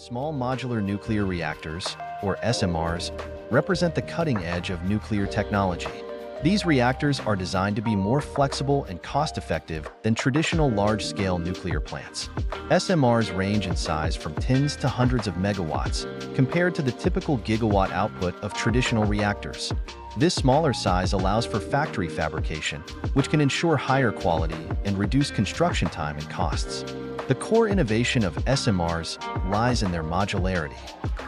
Small modular nuclear reactors, or SMRs, represent the cutting edge of nuclear technology. These reactors are designed to be more flexible and cost-effective than traditional large-scale nuclear plants. SMRs range in size from tens to hundreds of megawatts, compared to the typical gigawatt output of traditional reactors. This smaller size allows for factory fabrication, which can ensure higher quality and reduce construction time and costs. The core innovation of SMRs lies in their modularity.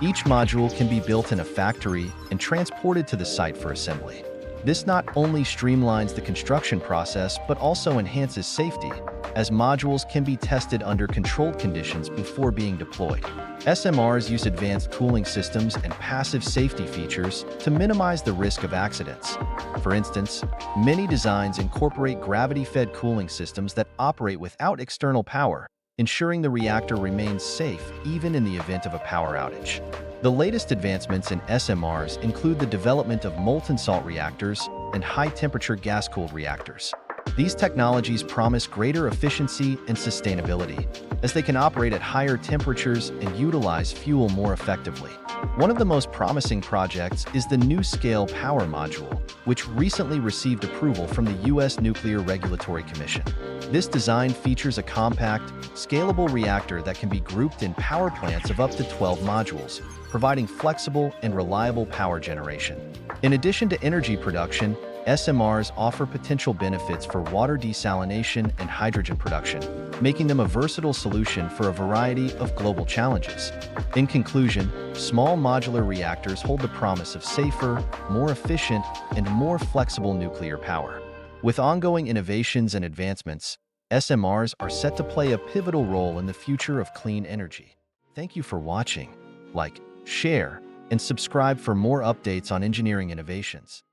Each module can be built in a factory and transported to the site for assembly. This not only streamlines the construction process but also enhances safety, as modules can be tested under controlled conditions before being deployed. SMRs use advanced cooling systems and passive safety features to minimize the risk of accidents. For instance, many designs incorporate gravity-fed cooling systems that operate without external power, ensuring the reactor remains safe even in the event of a power outage. The latest advancements in SMRs include the development of molten salt reactors and high-temperature gas-cooled reactors. These technologies promise greater efficiency and sustainability, as they can operate at higher temperatures and utilize fuel more effectively. One of the most promising projects is the NuScale Power Module, which recently received approval from the U.S. Nuclear Regulatory Commission. This design features a compact, scalable reactor that can be grouped in power plants of up to 12 modules, providing flexible and reliable power generation. In addition to energy production, SMRs offer potential benefits for water desalination and hydrogen production, making them a versatile solution for a variety of global challenges. In conclusion, small modular reactors hold the promise of safer, more efficient, and more flexible nuclear power. With ongoing innovations and advancements, SMRs are set to play a pivotal role in the future of clean energy. Thank you for watching. Like, share, and subscribe for more updates on engineering innovations.